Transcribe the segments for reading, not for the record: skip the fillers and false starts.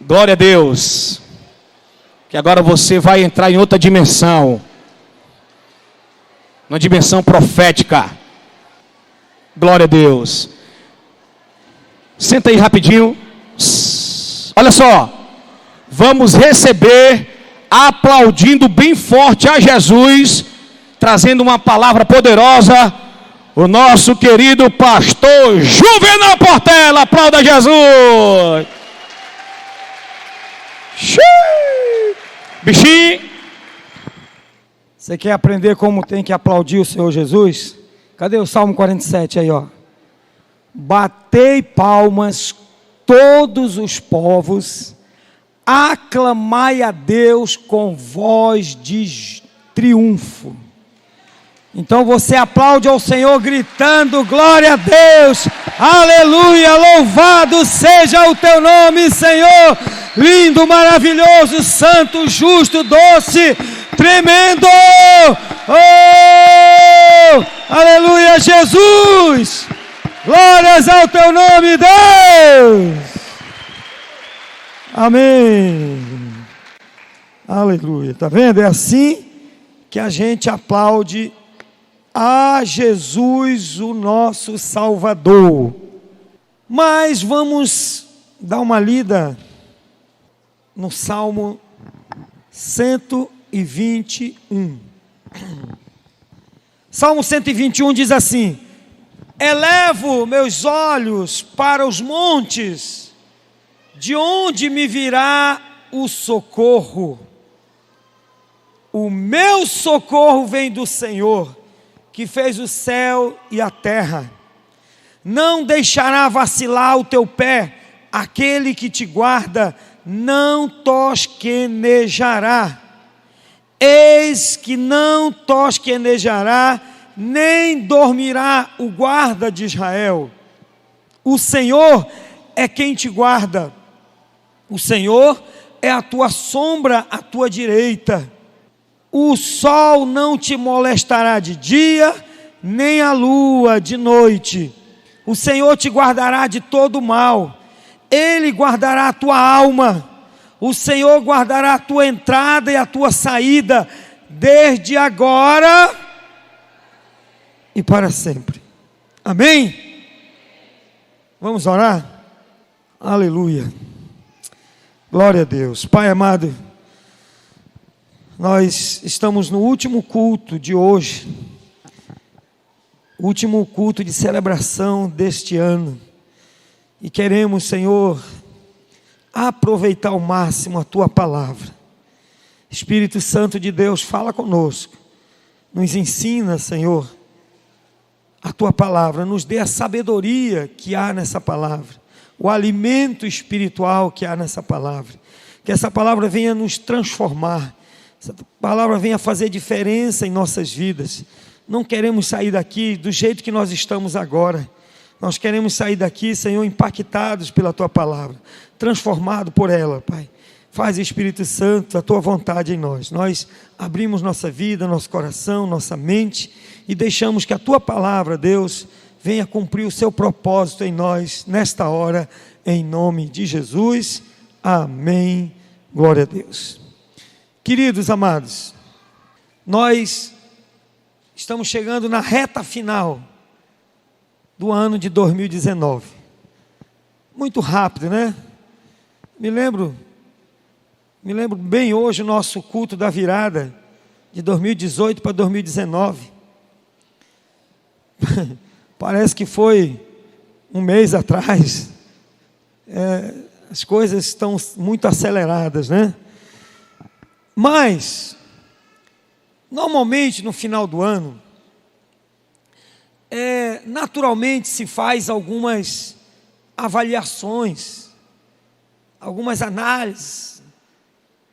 Glória a Deus. Que agora você vai entrar em outra dimensão. Uma dimensão profética. Glória a Deus. Senta aí rapidinho. Olha só. Vamos receber, aplaudindo bem forte a Jesus, trazendo uma palavra poderosa, o nosso querido pastor Juvenal Portela. Aplauda Jesus. Bichinho. Você quer aprender como tem que aplaudir o Senhor Jesus? Cadê o Salmo 47 aí, ó? Batei palmas todos os povos, aclamai a Deus com voz de triunfo. Então você aplaude ao Senhor gritando: glória a Deus, aleluia, louvado seja o teu nome, Senhor, lindo, maravilhoso, santo, justo, doce, tremendo, oh, aleluia, Jesus, glórias ao teu nome, Deus, amém, aleluia. Tá vendo? É assim que a gente aplaude a Jesus, o nosso Salvador. Mas vamos dar uma lida no Salmo 121. Salmo 121 diz assim: elevo meus olhos para os montes, de onde me virá o socorro? O meu socorro vem do Senhor, que fez o céu e a terra. Não deixará vacilar o teu pé, aquele que te guarda não tosquenejará. Eis que não tosquenejará, nem dormirá o guarda de Israel. O Senhor é quem te guarda. O Senhor é a tua sombra à tua direita. O sol não te molestará de dia, nem a lua de noite. O Senhor te guardará de todo mal. Ele guardará a tua alma. O Senhor guardará a tua entrada e a tua saída, desde agora e para sempre. Amém? Vamos orar? Aleluia. Glória a Deus. Pai amado, nós estamos no último culto de hoje, último culto de celebração deste ano, e queremos, Senhor, aproveitar ao máximo a Tua palavra. Espírito Santo de Deus, fala conosco, nos ensina, Senhor, a Tua palavra, nos dê a sabedoria que há nessa palavra, o alimento espiritual que há nessa palavra, que essa palavra venha nos transformar, essa palavra venha fazer diferença em nossas vidas. Não queremos sair daqui do jeito que nós estamos agora. Nós queremos sair daqui, Senhor, impactados pela Tua palavra, transformado por ela, Pai. Faz, Espírito Santo, a Tua vontade em nós. Nós abrimos nossa vida, nosso coração, nossa mente e deixamos que a Tua palavra, Deus, venha cumprir o seu propósito em nós, nesta hora, em nome de Jesus. Amém. Glória a Deus. Queridos amados, nós estamos chegando na reta final do ano de 2019. Muito rápido, né? Me lembro bem hoje o nosso culto da virada de 2018 para 2019. Parece que foi um mês atrás. As coisas estão muito aceleradas, né? Mas, normalmente no final do ano, naturalmente se faz algumas avaliações, algumas análises,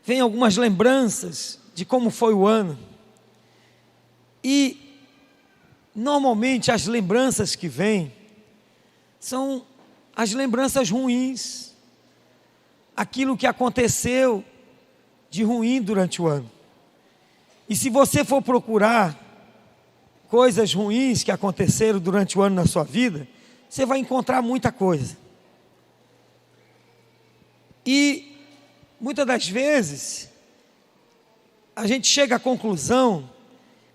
vem algumas lembranças de como foi o ano. E, normalmente, as lembranças que vêm são as lembranças ruins, aquilo que aconteceu de ruim durante o ano. E se você for procurar coisas ruins que aconteceram durante o ano na sua vida, você vai encontrar muita coisa. E muitas das vezes, a gente chega à conclusão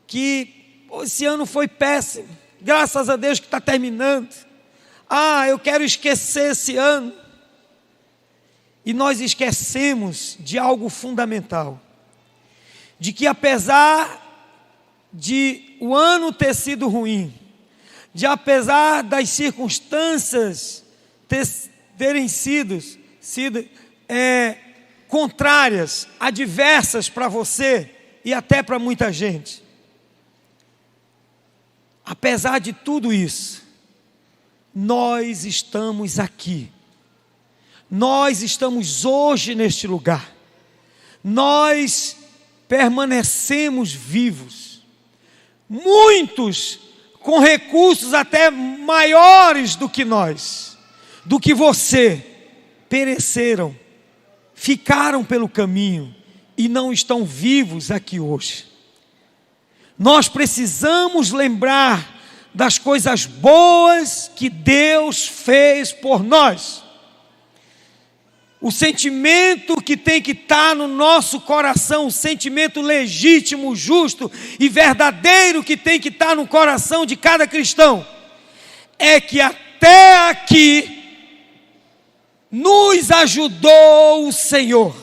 que esse ano foi péssimo, graças a Deus que está terminando. Eu quero esquecer esse ano. E nós esquecemos de algo fundamental, de que apesar de o ano ter sido ruim, de apesar das circunstâncias terem sido contrárias, adversas para você e até para muita gente, apesar de tudo isso, nós estamos aqui. Nós estamos hoje neste lugar. Nós permanecemos vivos. Muitos com recursos até maiores do que nós, do que você, pereceram, ficaram pelo caminho e não estão vivos aqui hoje. Nós precisamos lembrar das coisas boas que Deus fez por nós. O sentimento que tem que estar no nosso coração, o sentimento legítimo, justo e verdadeiro que tem que estar no coração de cada cristão, é que até aqui nos ajudou o Senhor.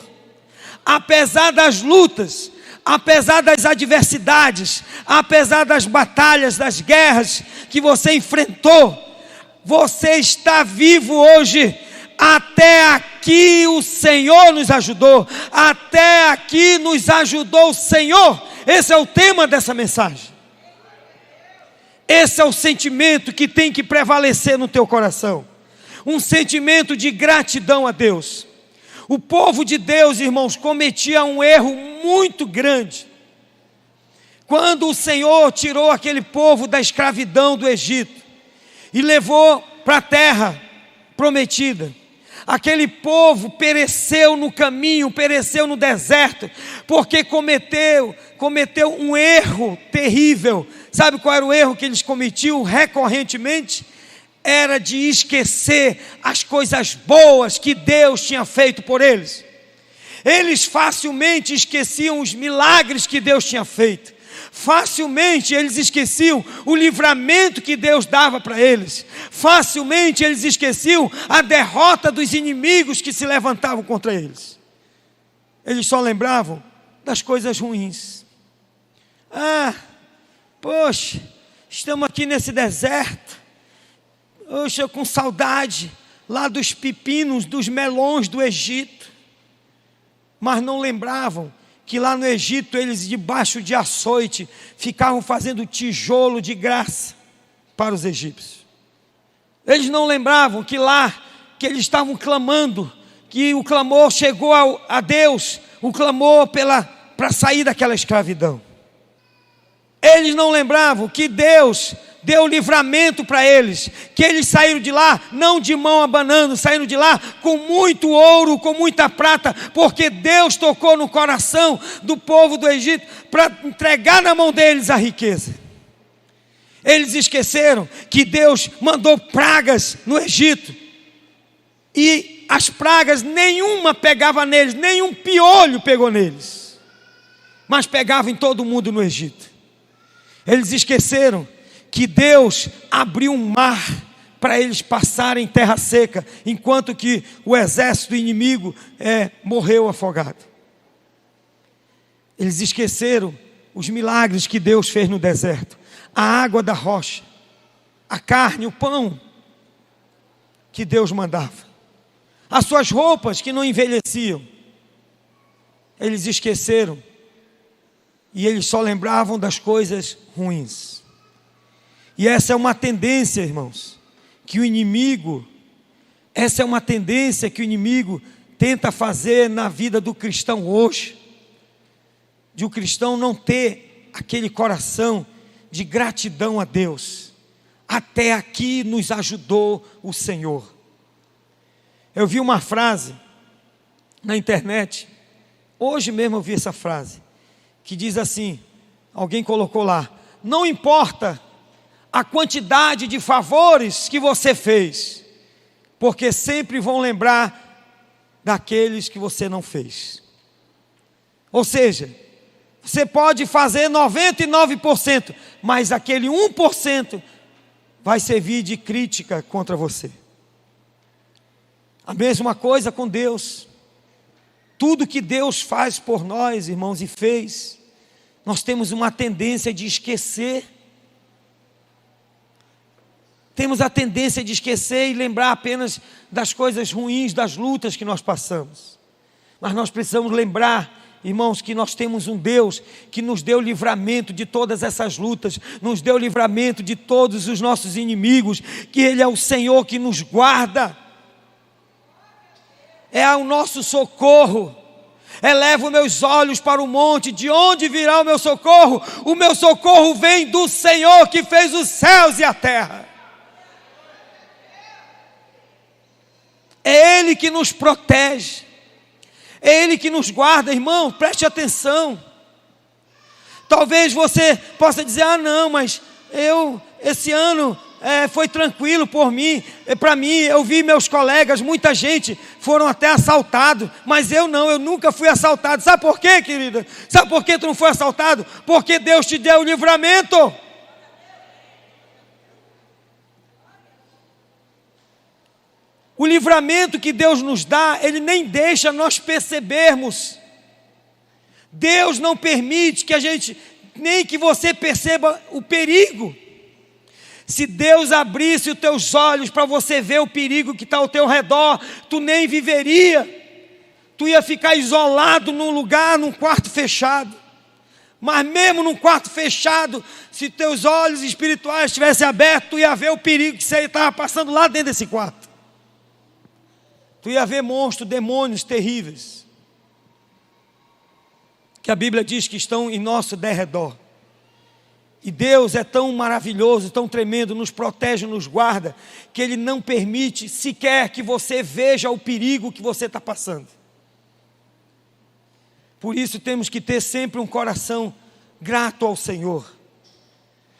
Apesar das lutas, apesar das adversidades, apesar das batalhas, das guerras que você enfrentou, você está vivo hoje. Até aqui o Senhor nos ajudou. Até aqui nos ajudou o Senhor. Esse é o tema dessa mensagem. Esse é o sentimento que tem que prevalecer no teu coração. Um sentimento de gratidão a Deus. O povo de Deus, irmãos, cometia um erro muito grande. Quando o Senhor tirou aquele povo da escravidão do Egito e levou para a terra prometida, aquele povo pereceu no caminho, pereceu no deserto, porque cometeu um erro terrível. Sabe qual era o erro que eles cometiam recorrentemente? Era de esquecer as coisas boas que Deus tinha feito por eles. Eles facilmente esqueciam os milagres que Deus tinha feito. Facilmente eles esqueciam o livramento que Deus dava para eles. Facilmente eles esqueciam a derrota dos inimigos que se levantavam contra eles. Eles só lembravam das coisas ruins. Poxa, estamos aqui nesse deserto. Poxa, eu com saudade lá dos pepinos, dos melões do Egito. Mas não lembravam que lá no Egito eles, debaixo de açoite, ficavam fazendo tijolo de graça para os egípcios. Eles não lembravam que lá, que eles estavam clamando, que o clamor chegou a Deus, o clamor para sair daquela escravidão. Eles não lembravam que Deus deu livramento para eles, que eles saíram de lá, não de mão abanando, saíram de lá com muito ouro, com muita prata, porque Deus tocou no coração do povo do Egito, para entregar na mão deles a riqueza. Eles esqueceram que Deus mandou pragas no Egito, e as pragas, nenhuma pegava neles, nenhum piolho pegou neles, mas pegava em todo mundo no Egito. Eles esqueceram que Deus abriu um mar para eles passarem em terra seca, enquanto que o exército inimigo morreu afogado. Eles esqueceram os milagres que Deus fez no deserto, a água da rocha, a carne, o pão que Deus mandava, as suas roupas que não envelheciam. Eles esqueceram e eles só lembravam das coisas ruins. E essa é uma tendência, irmãos, que o inimigo tenta fazer na vida do cristão hoje, de o cristão não ter aquele coração de gratidão a Deus. Até aqui nos ajudou o Senhor. Eu vi uma frase na internet, hoje mesmo eu vi essa frase, que diz assim, alguém colocou lá: não importa a quantidade de favores que você fez, porque sempre vão lembrar daqueles que você não fez. Ou seja, você pode fazer 99%, mas aquele 1% vai servir de crítica contra você. A mesma coisa com Deus. Tudo que Deus faz por nós, irmãos, e fez, nós temos uma tendência de esquecer. Temos a tendência de esquecer e lembrar apenas das coisas ruins, das lutas que nós passamos. Mas nós precisamos lembrar, irmãos, que nós temos um Deus que nos deu livramento de todas essas lutas, nos deu livramento de todos os nossos inimigos, que Ele é o Senhor que nos guarda, é o nosso socorro. Elevo meus olhos para o monte, de onde virá o meu socorro? O meu socorro vem do Senhor que fez os céus e a terra. É Ele que nos protege, é Ele que nos guarda. Irmão, preste atenção. Talvez você possa dizer, não, mas esse ano foi tranquilo para mim, eu vi meus colegas, muita gente foram até assaltados, mas eu nunca fui assaltado. Sabe por quê, querida? Sabe por que tu não foi assaltado? Porque Deus te deu o livramento. O livramento que Deus nos dá, Ele nem deixa nós percebermos. Deus não permite nem que você perceba o perigo. Se Deus abrisse os teus olhos para você ver o perigo que está ao teu redor, tu nem viveria. Tu ia ficar isolado num lugar, num quarto fechado. Mas mesmo num quarto fechado, se teus olhos espirituais estivessem abertos, tu ia ver o perigo que você estava passando lá dentro desse quarto. Tu ia ver monstros, demônios terríveis, que a Bíblia diz que estão em nosso derredor. E Deus é tão maravilhoso, tão tremendo, nos protege, nos guarda, que Ele não permite sequer que você veja o perigo que você está passando. Por isso temos que ter sempre um coração grato ao Senhor.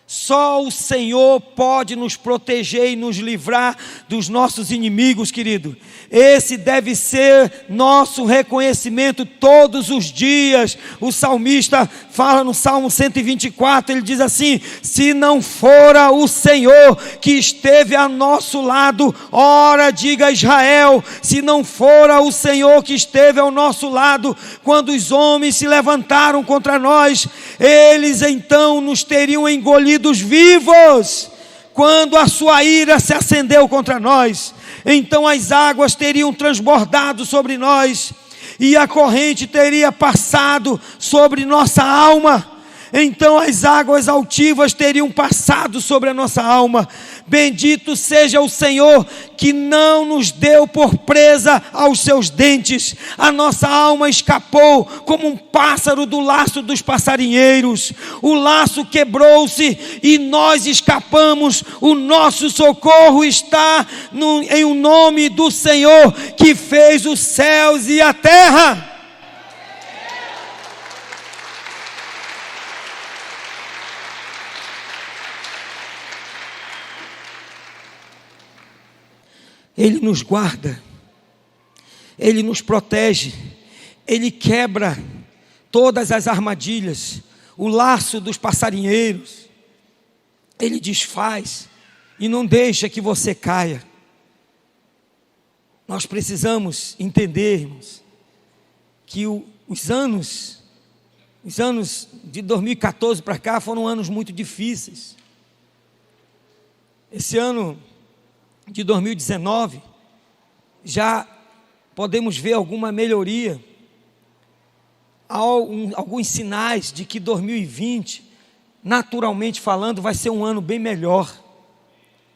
Só o Senhor pode nos proteger e nos livrar dos nossos inimigos, querido. Esse deve ser nosso reconhecimento todos os dias. O salmista fala no Salmo 124, ele diz assim: se não fora o Senhor que esteve a nosso lado, ora diga Israel, se não fora o Senhor que esteve ao nosso lado, quando os homens se levantaram contra nós, eles então nos teriam engolido vivos. Quando a sua ira se acendeu contra nós, então as águas teriam transbordado sobre nós, e a corrente teria passado sobre nossa alma. Então as águas altivas teriam passado sobre a nossa alma. Bendito seja o Senhor que não nos deu por presa aos seus dentes. A nossa alma escapou como um pássaro do laço dos passarinheiros. O laço quebrou-se e nós escapamos. O nosso socorro está em o nome do Senhor que fez os céus e a terra. Ele nos guarda, Ele nos protege, Ele quebra todas as armadilhas, o laço dos passarinheiros, Ele desfaz e não deixa que você caia. Nós precisamos entendermos que os anos de 2014 para cá foram anos muito difíceis. Esse ano de 2019, já podemos ver alguma melhoria, alguns sinais de que 2020, naturalmente falando, vai ser um ano bem melhor.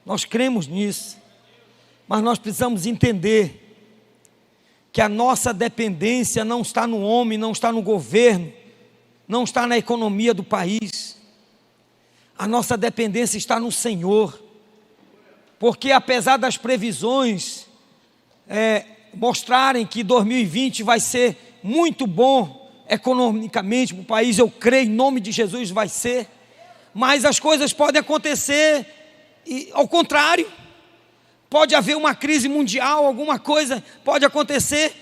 Nós cremos nisso, mas nós precisamos entender que a nossa dependência não está no homem, não está no governo, não está na economia do país. A nossa dependência está no Senhor. Porque apesar das previsões mostrarem que 2020 vai ser muito bom economicamente para o país, eu creio, em nome de Jesus vai ser, mas as coisas podem acontecer ao contrário. Pode haver uma crise mundial, alguma coisa pode acontecer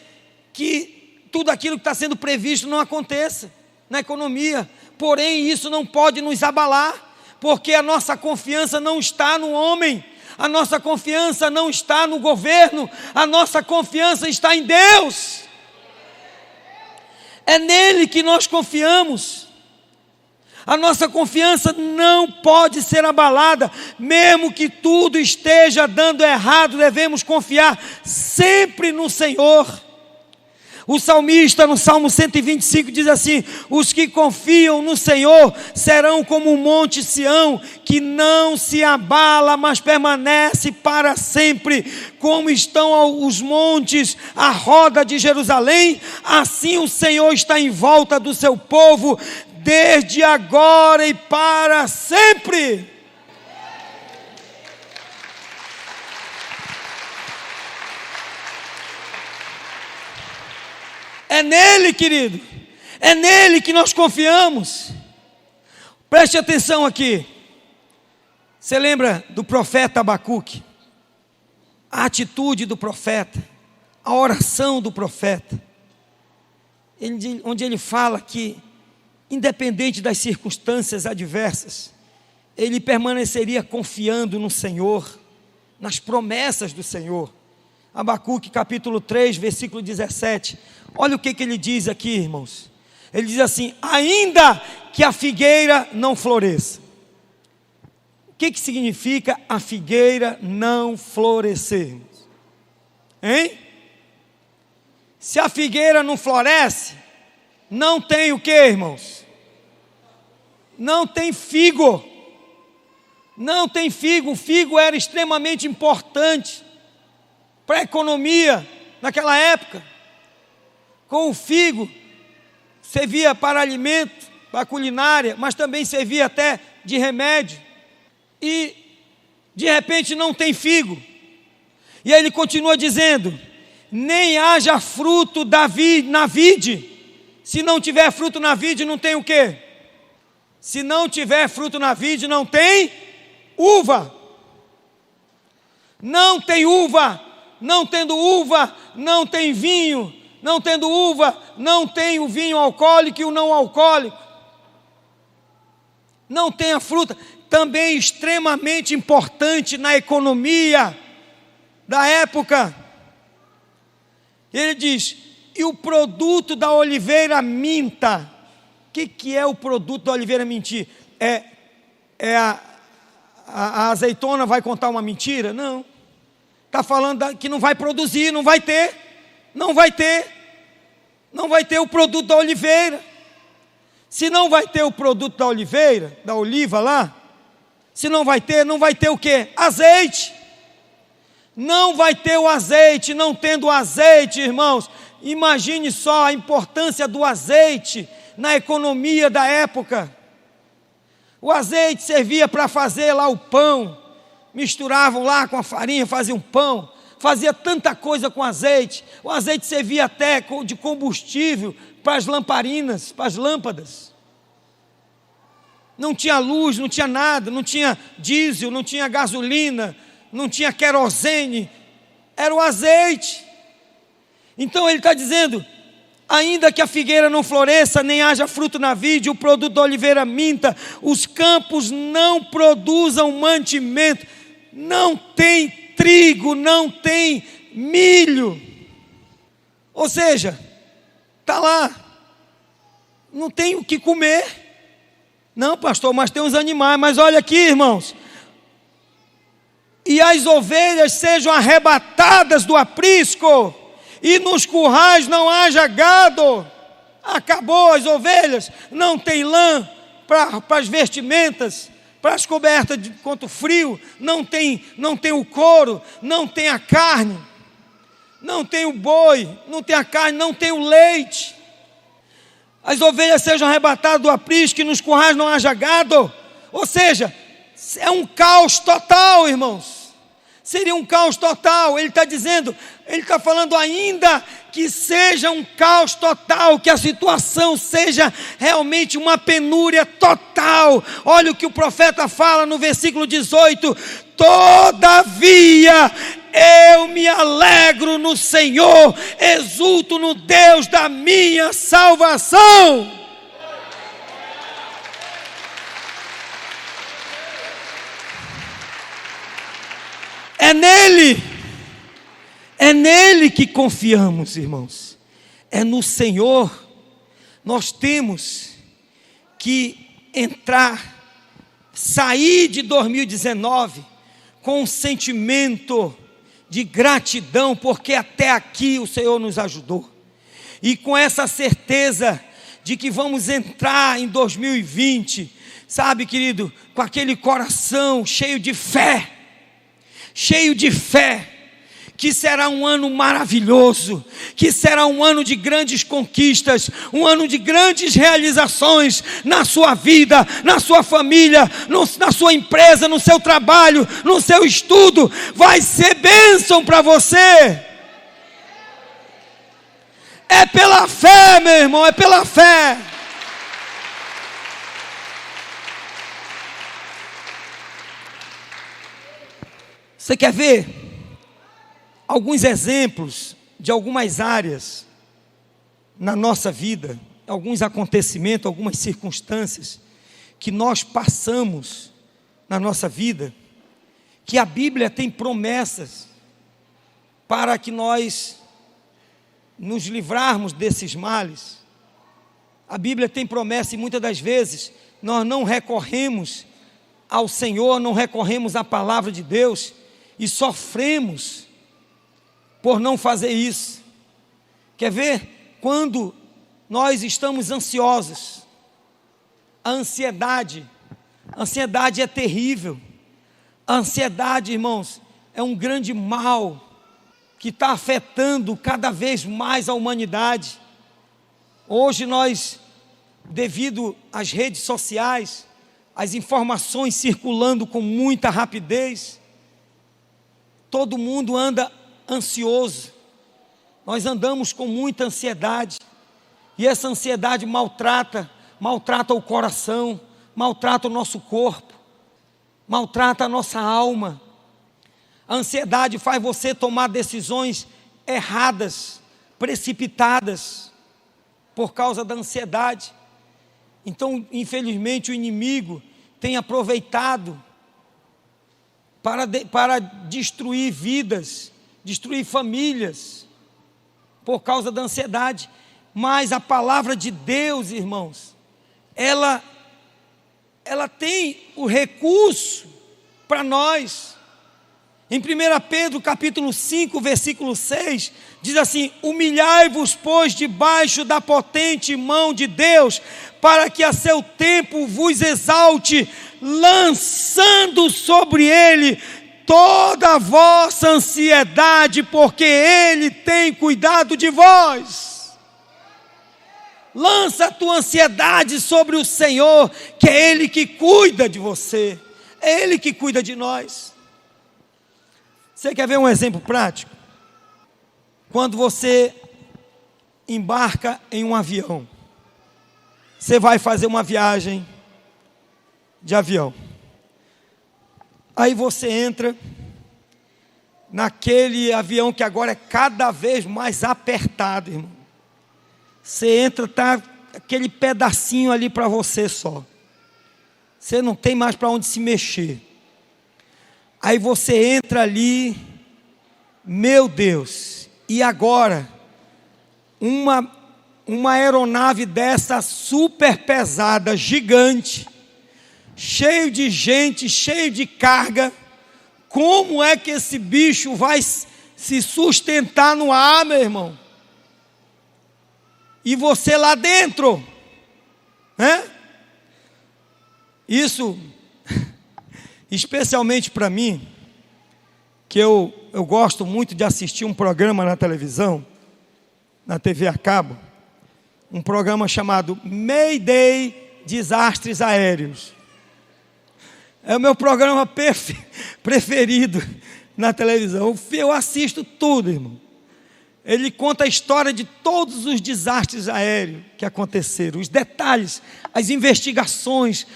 que tudo aquilo que está sendo previsto não aconteça na economia. Porém, isso não pode nos abalar, porque a nossa confiança não está no homem, a nossa confiança não está no governo, a nossa confiança está em Deus. É nele que nós confiamos. A nossa confiança não pode ser abalada, mesmo que tudo esteja dando errado, devemos confiar sempre no Senhor. O salmista no Salmo 125 diz assim: os que confiam no Senhor serão como o monte Sião, que não se abala, mas permanece para sempre. Como estão os montes à roda de Jerusalém, assim o Senhor está em volta do seu povo, desde agora e para sempre. É nele, querido, é nele que nós confiamos. Preste atenção aqui. Você lembra do profeta Abacuque? A atitude do profeta, a oração do profeta, onde ele fala que, independente das circunstâncias adversas, ele permaneceria confiando no Senhor, nas promessas do Senhor. Abacuque capítulo 3, versículo 17. Olha o que ele diz aqui, irmãos. Ele diz assim: ainda que a figueira não floresça. O que significa a figueira não florescer? Hein? Se a figueira não floresce, não tem o que, irmãos? Não tem figo. Não tem figo. O figo era extremamente importante para a economia naquela época. Com o figo, servia para alimento, para culinária, mas também servia até de remédio. E, de repente, não tem figo. E aí ele continua dizendo: nem haja fruto na vide. Se não tiver fruto na vide, não tem o quê? Se não tiver fruto na vide, não tem uva. Não tem uva. Não tendo uva, não tem vinho. Não tendo uva, não tem o vinho alcoólico e o não alcoólico. Não tem a fruta. Também extremamente importante na economia da época. Ele diz: e o produto da oliveira minta. O que é o produto da oliveira mentir? A azeitona vai contar uma mentira? Não. Está falando que não vai produzir, não vai ter. Não vai ter o produto da oliveira. Se não vai ter o produto da oliveira, da oliva lá, se não vai ter o quê? Azeite. Não vai ter o azeite. Não tendo azeite, irmãos, imagine só a importância do azeite na economia da época. O azeite servia para fazer lá o pão, misturavam lá com a farinha, faziam pão. Fazia tanta coisa com azeite. O azeite servia até de combustível para as lamparinas, para as lâmpadas. Não tinha luz, não tinha nada, não tinha diesel, não tinha gasolina, não tinha querosene, era o azeite. Então ele está dizendo: ainda que a figueira não floresça, nem haja fruto na vide, o produto da oliveira minta, os campos não produzam mantimento, não tem trigo, não tem milho. Ou seja, está lá, não tem o que comer. Não, pastor, mas tem uns animais. Mas olha aqui, irmãos: e as ovelhas sejam arrebatadas do aprisco, e nos currais não haja gado. Acabou as ovelhas, não tem lã para as vestimentas, para as cobertas contra o frio, não tem o couro, não tem a carne, não tem o boi, não tem a carne, não tem o leite. As ovelhas sejam arrebatadas do aprisco, e nos currais não haja gado. Ou seja, é um caos total, irmãos. Seria um caos total. Ele está dizendo, ele está falando ainda que seja um caos total, que a situação seja realmente uma penúria total. Olha o que o profeta fala no versículo 18: todavia eu me alegro no Senhor, exulto no Deus da minha salvação. É nele que confiamos, irmãos. É no Senhor. Nós temos que sair de 2019 com um sentimento de gratidão, porque até aqui o Senhor nos ajudou. E com essa certeza de que vamos entrar em 2020, sabe, querido, com aquele coração cheio de fé, que será um ano maravilhoso, que será um ano de grandes conquistas, um ano de grandes realizações na sua vida, na sua família, na sua empresa, no seu trabalho, no seu estudo. Vai ser bênção para você. É pela fé, meu irmão, é pela fé. Você quer ver alguns exemplos de algumas áreas na nossa vida, alguns acontecimentos, algumas circunstâncias que nós passamos na nossa vida, que a Bíblia tem promessas para que nós nos livrarmos desses males? A Bíblia tem promessa e muitas das vezes nós não recorremos ao Senhor, não recorremos à palavra de Deus e sofremos por não fazer isso. Quer ver? Quando nós estamos ansiosos, a ansiedade é terrível. A ansiedade, irmãos, é um grande mal que está afetando cada vez mais a humanidade. Hoje nós, devido às redes sociais, as informações circulando com muita rapidez, todo mundo anda ansioso, nós andamos com muita ansiedade, e essa ansiedade maltrata o coração, maltrata o nosso corpo, maltrata a nossa alma. A ansiedade faz você tomar decisões erradas, precipitadas, por causa da ansiedade. Então, infelizmente, o inimigo tem aproveitado para destruir vidas, destruir famílias, por causa da ansiedade. Mas a palavra de Deus, irmãos, ela tem o recurso para nós. Em 1 Pedro capítulo 5, versículo 6, diz assim: humilhai-vos, pois, debaixo da potente mão de Deus, para que a seu tempo vos exalte, lançando sobre Ele toda a vossa ansiedade, porque Ele tem cuidado de vós. Lança a tua ansiedade sobre o Senhor, que é Ele que cuida de você, é Ele que cuida de nós. Você quer ver um exemplo prático? Quando você embarca em um avião, você vai fazer uma viagem de avião. Aí você entra naquele avião que agora é cada vez mais apertado, irmão. Você entra, está aquele pedacinho ali para você só. Você não tem mais para onde se mexer. Aí você entra ali, meu Deus, e agora? Uma aeronave dessa super pesada, gigante, cheio de gente, cheio de carga, como é que esse bicho vai se sustentar no ar, meu irmão? E você lá dentro, né? Isso, especialmente para mim, que eu gosto muito de assistir um programa na televisão, na TV a cabo, um programa chamado Mayday Desastres Aéreos. É o meu programa preferido na televisão. Eu assisto tudo, irmão. ele conta a história de todos os desastres aéreos que aconteceram, os detalhes, as investigações,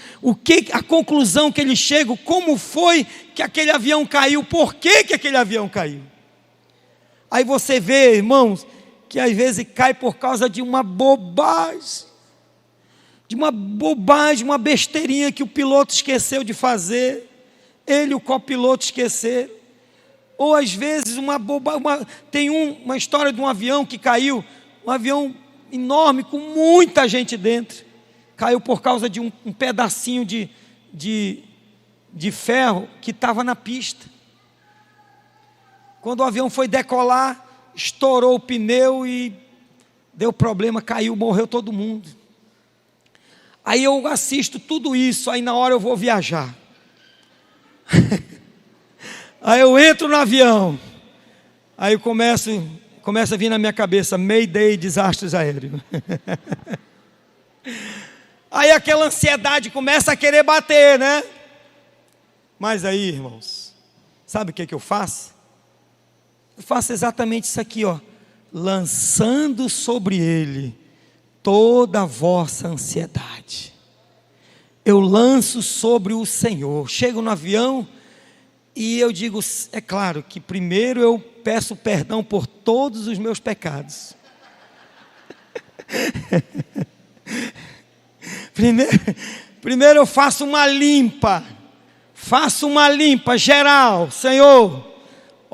a conclusão que ele chega, como foi que aquele avião caiu, por que aquele avião caiu. Aí você vê, irmãos, que às vezes cai por causa de uma bobagem, uma besteirinha que o piloto esqueceu de fazer, ele e o copiloto esqueceram. Ou às vezes tem uma história de um avião que caiu, um avião enorme com muita gente dentro, caiu por causa de um pedacinho de ferro que estava na pista. Quando o avião foi decolar, estourou o pneu e deu problema, caiu, morreu todo mundo. Aí eu assisto tudo isso, aí na hora eu vou viajar. Aí eu entro no avião, aí começa a vir na minha cabeça, Mayday, desastres aéreos. Aí aquela ansiedade começa a querer bater, né? Mas aí, irmãos, sabe o que eu faço? Eu faço exatamente isso aqui, ó, lançando sobre ele toda a vossa ansiedade. Eu lanço sobre o Senhor. Chego no avião e eu digo, é claro que primeiro eu peço perdão por todos os meus pecados. Primeiro eu faço uma limpa geral, Senhor.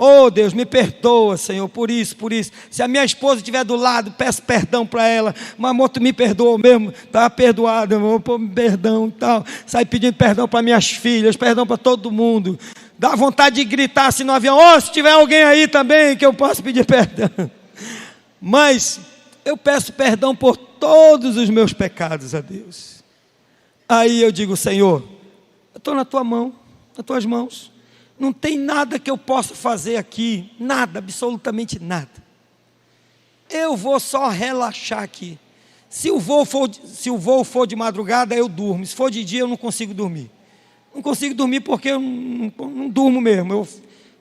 Oh Deus, me perdoa, Senhor, por isso. Se a minha esposa estiver do lado, peço perdão para ela. Mas amor, tu me perdoa mesmo, está perdoado, irmão, perdão e tal. Sai pedindo perdão para minhas filhas, perdão para todo mundo. Dá vontade de gritar assim no avião, se tiver alguém aí também que eu possa pedir perdão. Mas eu peço perdão por todos os meus pecados a Deus. Aí eu digo, Senhor, eu estou na tua mão, nas tuas mãos. Não tem nada que eu possa fazer aqui, nada, absolutamente nada. Eu vou só relaxar aqui. Se o voo for de madrugada, eu durmo. Se for de dia, eu não consigo dormir. Não consigo dormir porque eu não durmo mesmo. Eu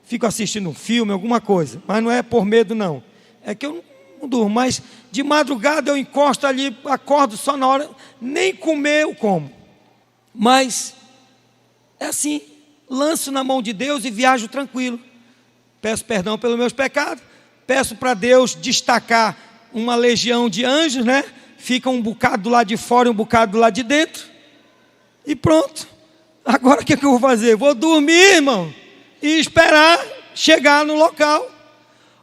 fico assistindo um filme, alguma coisa. Mas não é por medo, não. É que eu não durmo. Mas de madrugada eu encosto ali, acordo só na hora. Nem comer eu como. Mas é assim. Lanço na mão de Deus e viajo tranquilo. Peço perdão pelos meus pecados. Peço para Deus destacar uma legião de anjos, né? Fica um bocado do lado de fora e um bocado do lado de dentro. E pronto. Agora o que eu vou fazer? Vou dormir, irmão, e esperar chegar no local.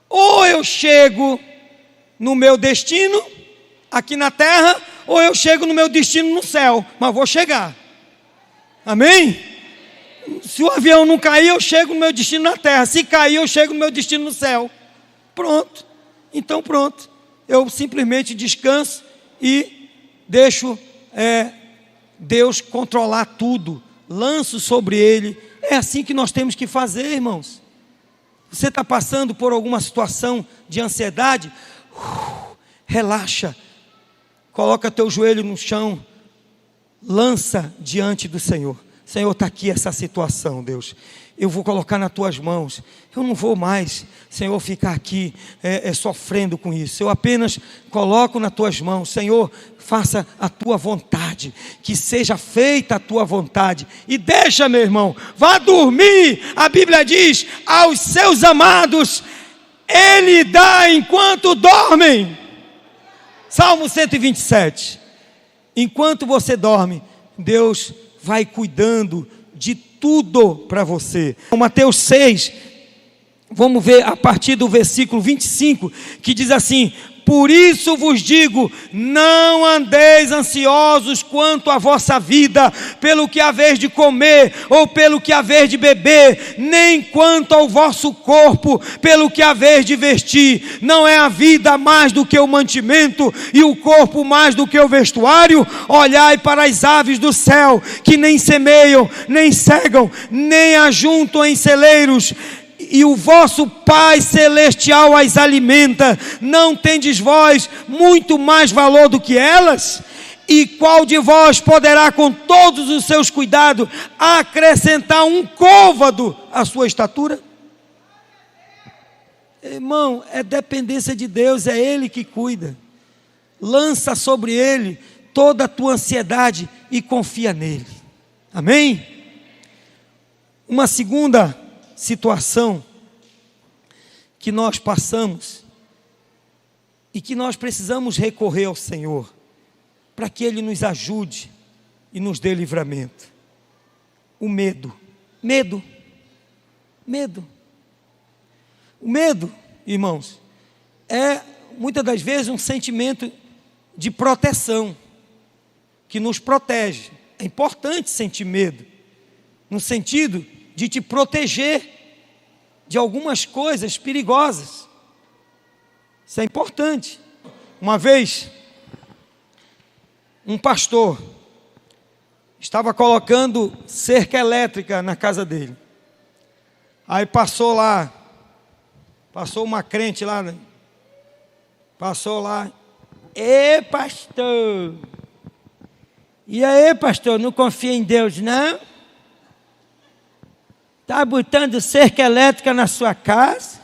Ou eu chego no meu destino, aqui na terra, ou eu chego no meu destino no céu. Mas vou chegar. Amém? Se o avião não cair, eu chego no meu destino na terra. Se cair, eu chego no meu destino no céu. Pronto. Então pronto. Eu simplesmente descanso e deixo Deus controlar tudo. Lanço sobre Ele. É assim que nós temos que fazer, irmãos. Você está passando por alguma situação de ansiedade? Relaxa. Coloca teu joelho no chão. Lança diante do Senhor. Senhor, está aqui essa situação, Deus. Eu vou colocar nas tuas mãos. Eu não vou mais, Senhor, ficar aqui sofrendo com isso. Eu apenas coloco nas tuas mãos. Senhor, faça a tua vontade. Que seja feita a tua vontade. E deixa, meu irmão, vá dormir. A Bíblia diz, aos seus amados, Ele dá enquanto dormem. Salmo 127. Enquanto você dorme, Deus vai cuidando de tudo para você. Mateus 6, vamos ver a partir do versículo 25, que diz assim: por isso vos digo, não andeis ansiosos quanto à vossa vida, pelo que haveis de comer, ou pelo que haveis de beber, nem quanto ao vosso corpo, pelo que haveis de vestir. Não é a vida mais do que o mantimento, e o corpo mais do que o vestuário? Olhai para as aves do céu, que nem semeiam, nem cegam, nem ajuntam em celeiros, e o vosso Pai Celestial as alimenta. Não tendes vós muito mais valor do que elas? E qual de vós poderá, com todos os seus cuidados, acrescentar um côvado à sua estatura? Irmão, é dependência de Deus, é Ele que cuida. Lança sobre Ele toda a tua ansiedade e confia nele. Amém? Uma segunda situação que nós passamos e que nós precisamos recorrer ao Senhor para que Ele nos ajude e nos dê livramento. O medo. Medo. O medo, irmãos, é muitas das vezes um sentimento de proteção, que nos protege. É importante sentir medo, no sentido de te proteger de algumas coisas perigosas. Isso é importante. Uma vez, um pastor estava colocando cerca elétrica na casa dele. Aí passou uma crente lá, né? Passou lá. Ê, pastor! E aí, pastor, não confia em Deus, não? Está botando cerca elétrica na sua casa?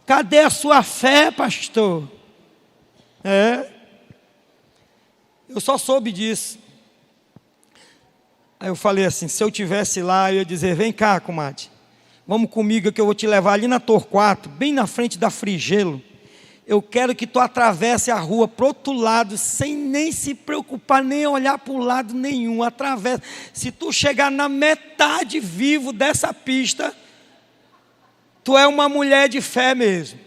Cadê a sua fé, pastor? Eu só soube disso. Aí eu falei assim, se eu tivesse lá, eu ia dizer, vem cá, comadre, vamos comigo que eu vou te levar ali na Torquato, bem na frente da Frigelo. Eu quero que tu atravesse a rua para o outro lado, sem nem se preocupar, nem olhar para o lado nenhum. Atravessa. Se tu chegar na metade vivo dessa pista, tu é uma mulher de fé mesmo.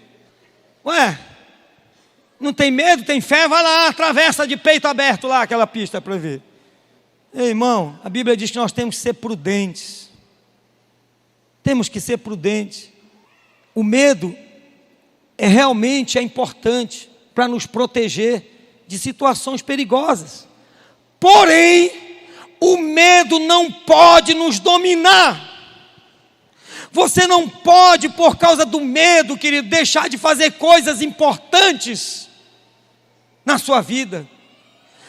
Ué, não tem medo, tem fé? Vai lá, atravessa de peito aberto lá aquela pista para ver. Ei, irmão, a Bíblia diz que nós temos que ser prudentes. Temos que ser prudentes. O medo realmente é importante para nos proteger de situações perigosas. Porém, o medo não pode nos dominar. Você não pode, por causa do medo, querido, deixar de fazer coisas importantes na sua vida.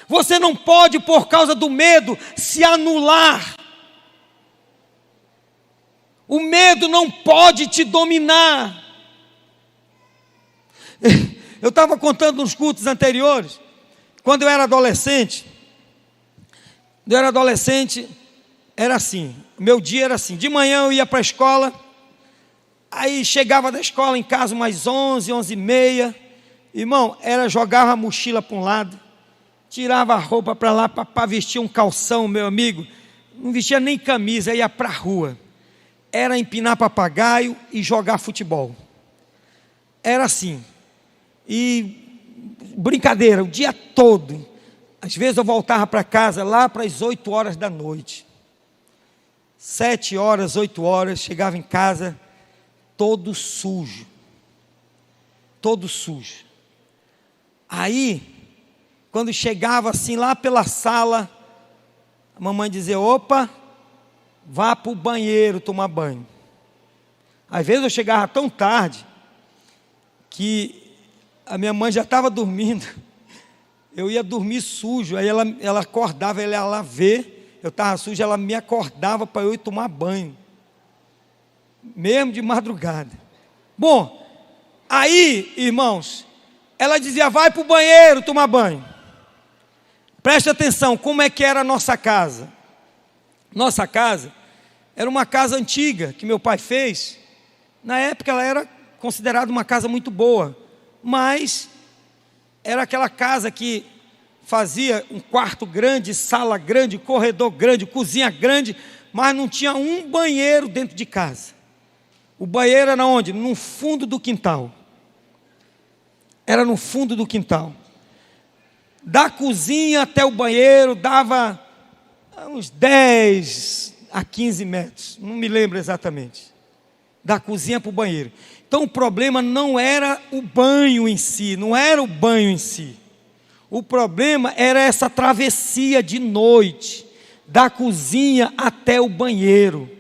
Você não pode, por causa do medo, se anular. O medo não pode te dominar. Eu estava contando nos cultos anteriores, quando eu era adolescente. Era assim, meu dia era assim, de manhã eu ia para a escola, aí chegava da escola em casa umas 11, 11h30, irmão, jogava a mochila para um lado, tirava a roupa para lá, para vestir um calção, meu amigo, não vestia nem camisa, ia para a rua, era empinar papagaio e jogar futebol, era assim, e brincadeira, o dia todo. Às vezes eu voltava para casa lá para as 8 horas da noite, 7 horas, 8 horas, chegava em casa todo sujo, aí quando chegava assim lá pela sala, a mamãe dizia, opa, vá para o banheiro tomar banho. Às vezes eu chegava tão tarde, que a minha mãe já estava dormindo, eu ia dormir sujo, aí ela acordava, ela ia lá ver, eu estava sujo, ela me acordava para eu ir tomar banho, mesmo de madrugada. Bom, aí, irmãos, ela dizia, vai para o banheiro tomar banho. Preste atenção, como é que era a nossa casa? Nossa casa era uma casa antiga, que meu pai fez. Na época ela era considerada uma casa muito boa, mas era aquela casa que fazia um quarto grande, sala grande, corredor grande, cozinha grande, mas não tinha um banheiro dentro de casa. O banheiro era onde? No fundo do quintal. Era no fundo do quintal. Da cozinha até o banheiro dava uns 10 a 15 metros, não me lembro exatamente. Da cozinha para o banheiro. Então o problema não era o banho em si, o problema era essa travessia de noite, da cozinha até o banheiro,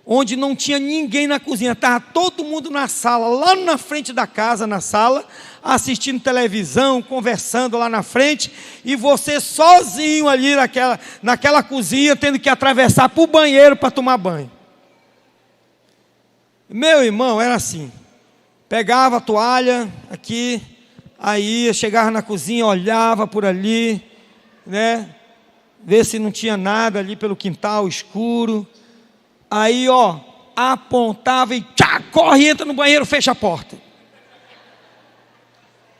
onde não tinha ninguém na cozinha, estava todo mundo na sala, lá na frente da casa, na sala, assistindo televisão, conversando lá na frente, e você sozinho ali naquela cozinha, tendo que atravessar para o banheiro para tomar banho. Meu irmão, era assim. pegava a toalha aqui, aí chegava na cozinha, olhava por ali, né? Ver se não tinha nada ali pelo quintal escuro. Aí, apontava e corre, entra no banheiro, fecha a porta.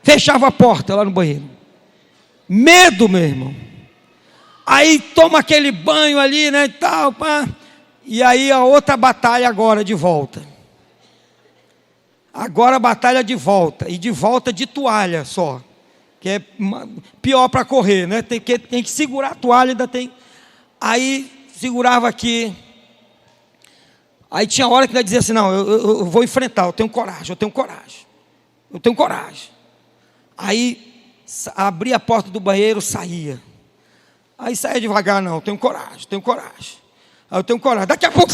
Fechava a porta lá no banheiro. Medo, meu irmão. Aí toma aquele banho ali, né, e tal, pá. E aí a outra batalha agora de volta. Agora a batalha de volta. E de volta de toalha só. Que é pior para correr, né? Tem que segurar a toalha, ainda tem. Aí segurava aqui. Aí tinha hora que ele dizia assim, não, eu vou enfrentar, eu tenho coragem. Aí abria a porta do banheiro, saía. Aí saía devagar, não, eu tenho coragem. Aí eu tenho coragem. Daqui a pouco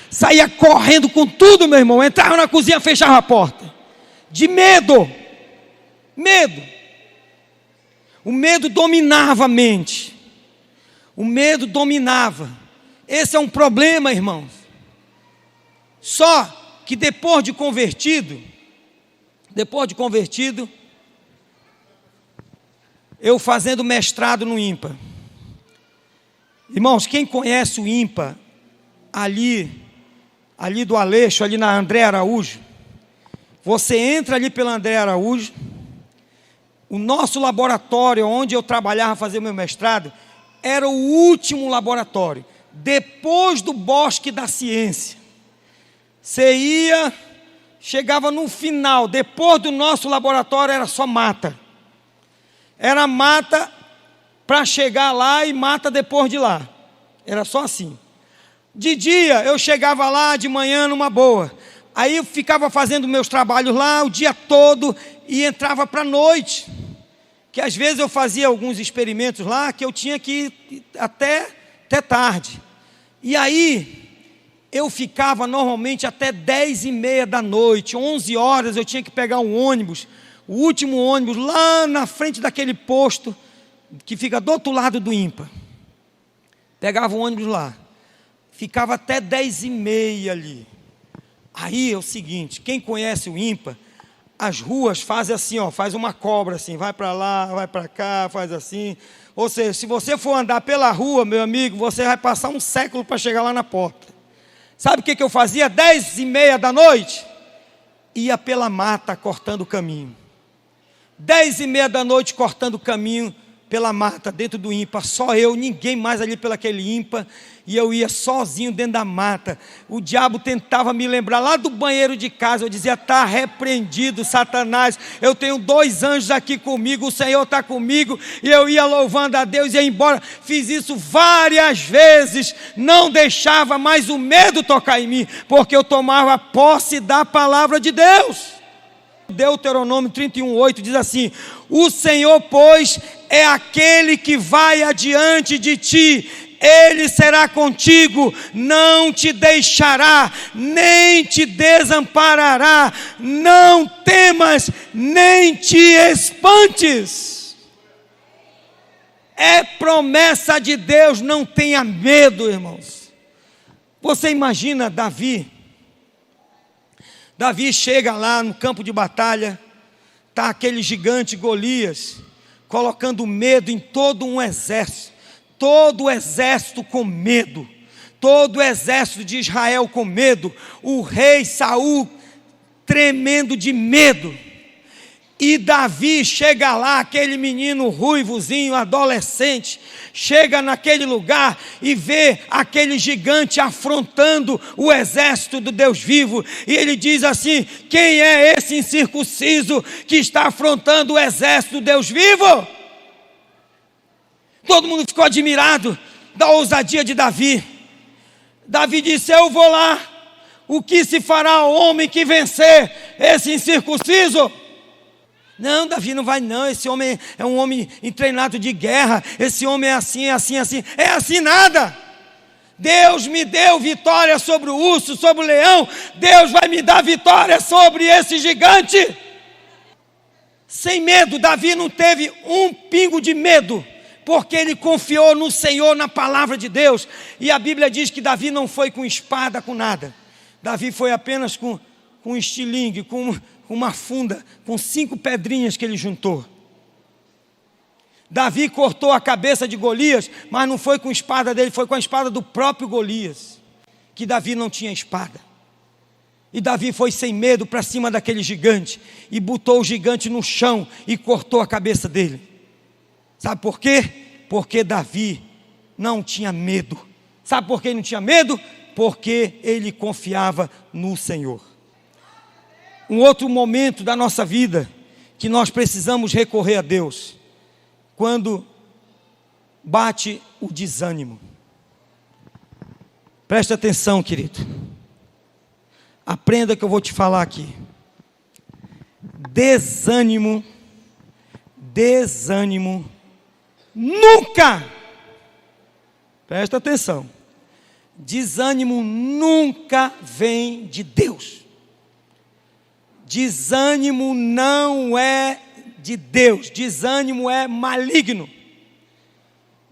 saía correndo com tudo, meu irmão. Entrava na cozinha, fechava a porta. De medo. O medo dominava a mente. Esse é um problema, irmãos. Só que depois de convertido, eu fazendo mestrado no IMPA. Irmãos, quem conhece o IMPA, ali do Aleixo, ali na André Araújo, você entra ali pela André Araújo, o nosso laboratório, onde eu trabalhava, fazer meu mestrado, era o último laboratório, depois do Bosque da Ciência. Você ia, chegava no final, depois do nosso laboratório era só mata. Era mata para chegar lá e mata depois de lá. Era só assim. De dia eu chegava lá de manhã numa boa. Aí eu ficava fazendo meus trabalhos lá o dia todo e entrava para a noite. Que às vezes eu fazia alguns experimentos lá que eu tinha que ir até tarde. E aí eu ficava normalmente até 10h30 da noite, 11 horas eu tinha que pegar um ônibus, o último ônibus lá na frente daquele posto que fica do outro lado do IMPA. Pegava o ônibus lá, ficava até 10h30 ali. Aí é o seguinte, quem conhece o IMPA, as ruas fazem assim, faz uma cobra assim, vai para lá, vai para cá, faz assim. Ou seja, se você for andar pela rua, meu amigo, você vai passar um século para chegar lá na porta. Sabe o que eu fazia? 10h30 da noite, ia pela mata cortando o caminho. 10h30 da noite cortando o caminho pela mata, dentro do IMPA, só eu, ninguém mais ali pelo aquele IMPA, e eu ia sozinho dentro da mata. O diabo tentava me lembrar lá do banheiro de casa, eu dizia, está repreendido Satanás, eu tenho 2 anjos aqui comigo, o Senhor está comigo, e eu ia louvando a Deus, ia embora. Fiz isso várias vezes, não deixava mais o medo tocar em mim, porque eu tomava posse da palavra de Deus. Deuteronômio 31:8 diz assim: o Senhor, pois, é aquele que vai adiante de ti, Ele será contigo, não te deixará, nem te desamparará, não temas, nem te espantes. É promessa de Deus, não tenha medo, irmãos. Você imagina Davi chega lá no campo de batalha, está aquele gigante Golias, colocando medo em todo um exército, todo o exército com medo, todo o exército de Israel com medo, o rei Saul tremendo de medo. E Davi chega lá, aquele menino ruivozinho, adolescente, chega naquele lugar e vê aquele gigante afrontando o exército do Deus vivo. E ele diz assim: quem é esse incircunciso que está afrontando o exército do Deus vivo? Todo mundo ficou admirado da ousadia de Davi. Davi disse: eu vou lá, o que se fará ao homem que vencer esse incircunciso? Não, Davi não vai não, esse homem é um homem treinado de guerra, esse homem é assim, é assim, é assim. É assim nada. Deus me deu vitória sobre o urso, sobre o leão, Deus vai me dar vitória sobre esse gigante. Sem medo, Davi não teve um pingo de medo, porque ele confiou no Senhor, na palavra de Deus. E a Bíblia diz que Davi não foi com espada, com nada. Davi foi apenas com com um estilingue, com uma funda, com 5 pedrinhas que ele juntou. Davi cortou a cabeça de Golias, mas não foi com a espada dele, foi com a espada do próprio Golias, que Davi não tinha espada. E Davi foi sem medo para cima daquele gigante, e botou o gigante no chão, e cortou a cabeça dele. Sabe por quê? Porque Davi não tinha medo. Sabe por que ele não tinha medo? Porque ele confiava no Senhor. Um outro momento da nossa vida, que nós precisamos recorrer a Deus, quando bate o desânimo. Preste atenção, querido. Aprenda que eu vou te falar aqui. Desânimo nunca, presta atenção, desânimo nunca vem de Deus. Desânimo não é de Deus, desânimo é maligno.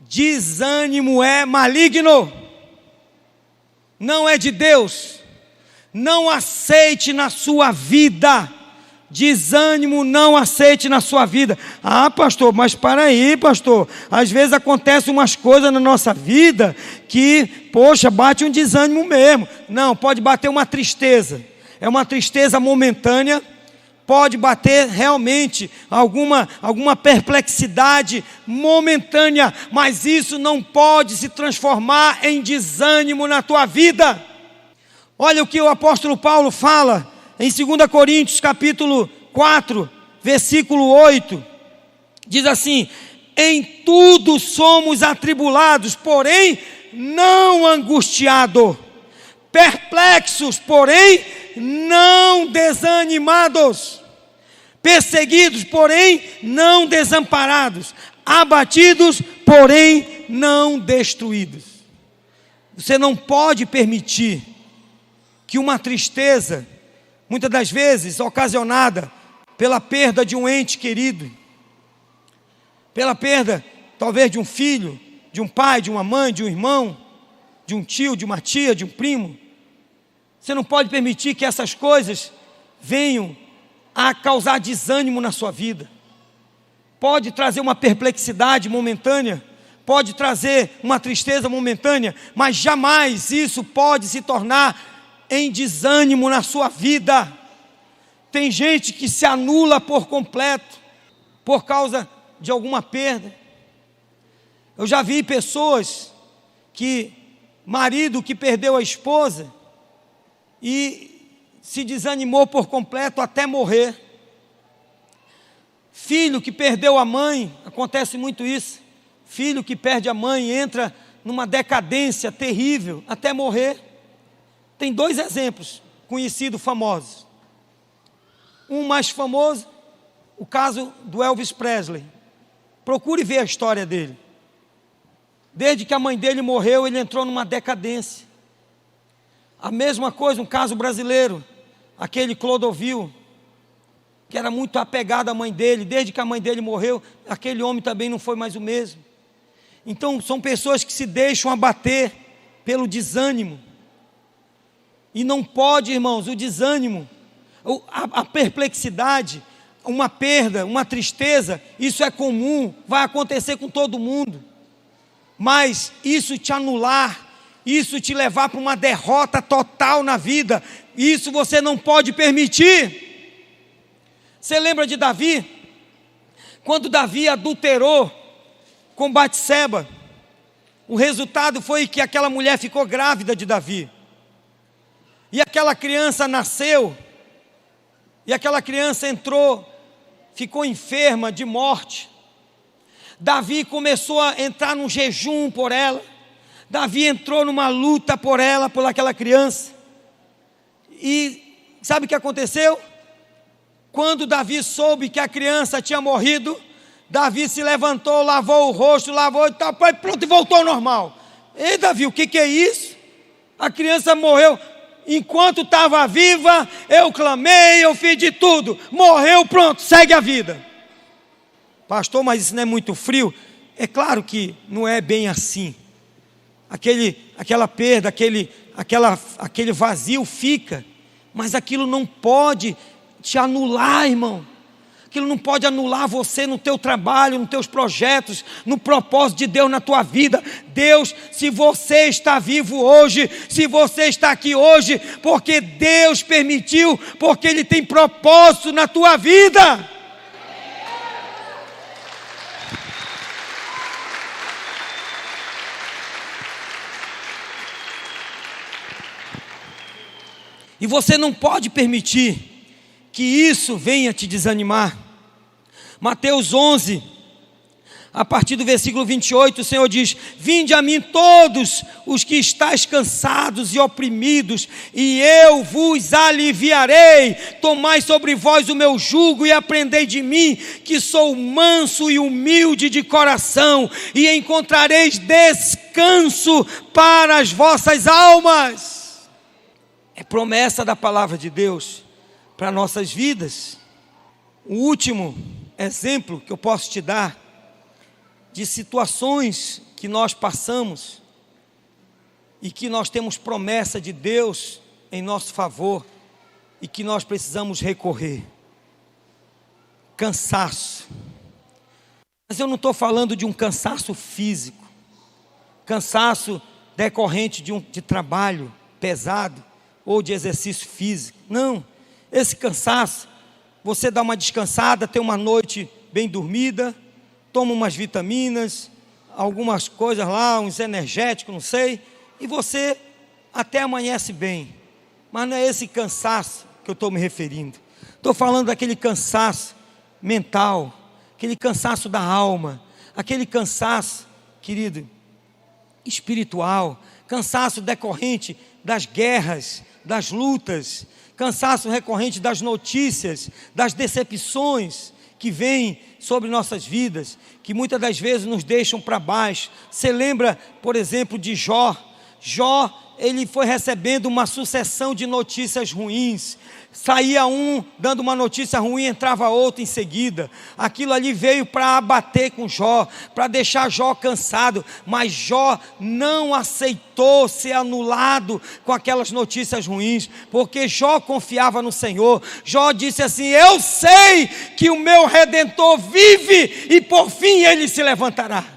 Desânimo é maligno, não é de Deus. Não aceite na sua vida desânimo, não aceite na sua vida. Ah, pastor, mas para aí, pastor, às vezes acontecem umas coisas na nossa vida que, poxa, bate um desânimo mesmo. Não, pode bater uma tristeza, é uma tristeza momentânea, pode bater realmente alguma perplexidade momentânea, mas isso não pode se transformar em desânimo na tua vida. Olha o que o apóstolo Paulo fala em 2 Coríntios capítulo 4, versículo 8, diz assim: em tudo somos atribulados, porém não angustiados, perplexos, porém não desanimados, perseguidos, porém não desamparados, abatidos, porém não destruídos. Você não pode permitir que uma tristeza, muitas das vezes ocasionada pela perda de um ente querido, pela perda talvez de um filho, de um pai, de uma mãe, de um irmão, de um tio, de uma tia, de um primo, você não pode permitir que essas coisas venham a causar desânimo na sua vida. Pode trazer uma perplexidade momentânea, pode trazer uma tristeza momentânea, mas jamais isso pode se tornar em desânimo na sua vida. Tem gente que se anula por completo por causa de alguma perda. Eu já vi pessoas marido que perdeu a esposa e se desanimou por completo até morrer. Filho que perdeu a mãe, acontece muito isso. Filho que perde a mãe entra numa decadência terrível até morrer. Tem 2 exemplos conhecidos, famosos. Um mais famoso, o caso do Elvis Presley. Procure ver a história dele. Desde que a mãe dele morreu, ele entrou numa decadência. A mesma coisa, um caso brasileiro, aquele Clodovil, que era muito apegado à mãe dele. Desde que a mãe dele morreu, aquele homem também não foi mais o mesmo. Então, são pessoas que se deixam abater pelo desânimo. E não pode, irmãos, o desânimo, a perplexidade, uma perda, uma tristeza, isso é comum, vai acontecer com todo mundo. Mas isso te anular, isso te levar para uma derrota total na vida, isso você não pode permitir. Você lembra de Davi? Quando Davi adulterou com Batseba, o resultado foi que aquela mulher ficou grávida de Davi. E aquela criança nasceu, e aquela criança ficou enferma de morte. Davi começou a entrar num jejum por ela. Davi entrou numa luta por ela, por aquela criança. E sabe o que aconteceu? Quando Davi soube que a criança tinha morrido, Davi se levantou, lavou o rosto, lavou e tal, pronto, e voltou ao normal. Ei, Davi, o que é isso? A criança morreu. Enquanto estava viva, eu clamei, eu fiz de tudo. Morreu, pronto, segue a vida. Pastor, mas isso não é muito frio? É claro que não é bem assim. Aquela perda, aquele vazio fica. mas aquilo não pode te anular, irmão. Aquilo não pode anular você no teu trabalho, nos teus projetos, no propósito de Deus na tua vida. Deus, se você está vivo hoje, se você está aqui hoje, porque Deus permitiu, porque Ele tem propósito na tua vida. E você não pode permitir que isso venha te desanimar. Mateus 11, a partir do versículo 28, o Senhor diz: vinde a mim todos os que estáis cansados e oprimidos, e eu vos aliviarei. Tomai sobre vós o meu jugo e aprendei de mim, que sou manso e humilde de coração, e encontrareis descanso para as vossas almas. É promessa da palavra de Deus para nossas vidas. O último exemplo que eu posso te dar de situações que nós passamos e que nós temos promessa de Deus em nosso favor e que nós precisamos recorrer: cansaço. Mas eu não estou falando de um cansaço físico, cansaço decorrente de trabalho pesado ou de exercício físico. Não, esse cansaço, você dá uma descansada, tem uma noite bem dormida, toma umas vitaminas, algumas coisas lá, uns energéticos, não sei, e você até amanhece bem. Mas não é esse cansaço que eu estou me referindo. Estou falando daquele cansaço mental, aquele cansaço da alma, aquele cansaço, querido, espiritual, cansaço decorrente das guerras, das lutas, cansaço recorrente das notícias, das decepções que vêm sobre nossas vidas, que muitas das vezes nos deixam para baixo. Você lembra, por exemplo, de Jó? Jó, ele foi recebendo uma sucessão de notícias ruins. Saía um dando uma notícia ruim, entrava outro em seguida. Aquilo ali veio para abater com Jó, para deixar Jó cansado. Mas Jó não aceitou ser anulado com aquelas notícias ruins, porque Jó confiava no Senhor. Jó disse assim: eu sei que o meu Redentor vive e por fim ele se levantará.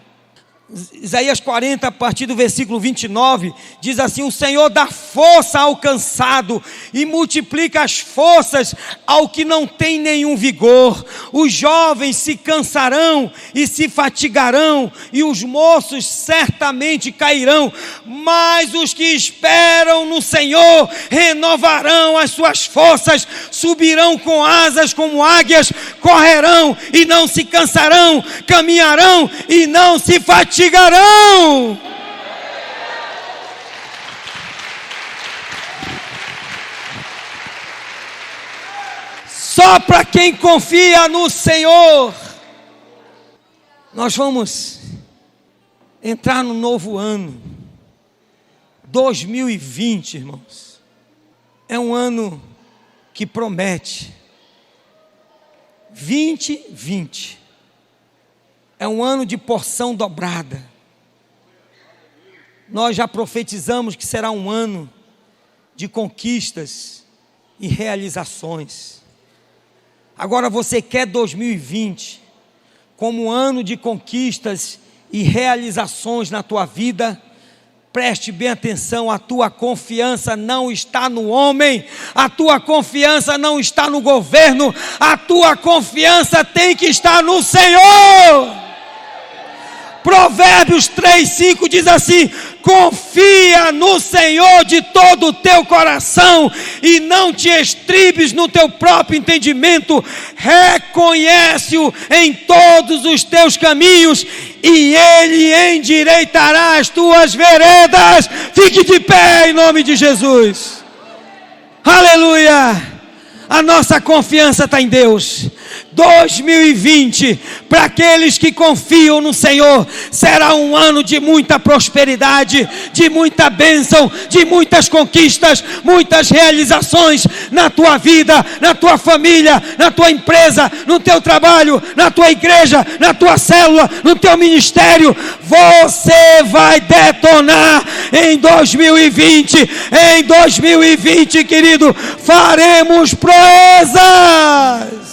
Isaías 40, a partir do versículo 29, diz assim: o Senhor dá força ao cansado e multiplica as forças ao que não tem nenhum vigor. Os jovens se cansarão e se fatigarão, e os moços certamente cairão, mas os que esperam no Senhor renovarão as suas forças, subirão com asas como águias, correrão e não se cansarão, caminharão e não se fatigarão. Só para quem confia no Senhor. Nós vamos entrar no novo ano 2020, irmãos. É um ano que promete. 2020 é um ano de porção dobrada. Nós já profetizamos que será um ano de conquistas e realizações. Agora você quer 2020 como ano de conquistas e realizações na tua vida? Preste bem atenção, a tua confiança não está no homem, a tua confiança não está no governo, a tua confiança tem que estar no Senhor. Provérbios 3:5 diz assim: confia no Senhor de todo o teu coração e não te estribes no teu próprio entendimento. Reconhece-o em todos os teus caminhos e Ele endireitará as tuas veredas. Fique de pé em nome de Jesus. Aleluia! A nossa confiança está em Deus. 2020, para aqueles que confiam no Senhor, será um ano de muita prosperidade, de muita bênção, de muitas conquistas, muitas realizações na tua vida, na tua família, na tua empresa, no teu trabalho, na tua igreja, na tua célula, no teu ministério. Você vai detonar em 2020. Em 2020, querido, faremos proezas.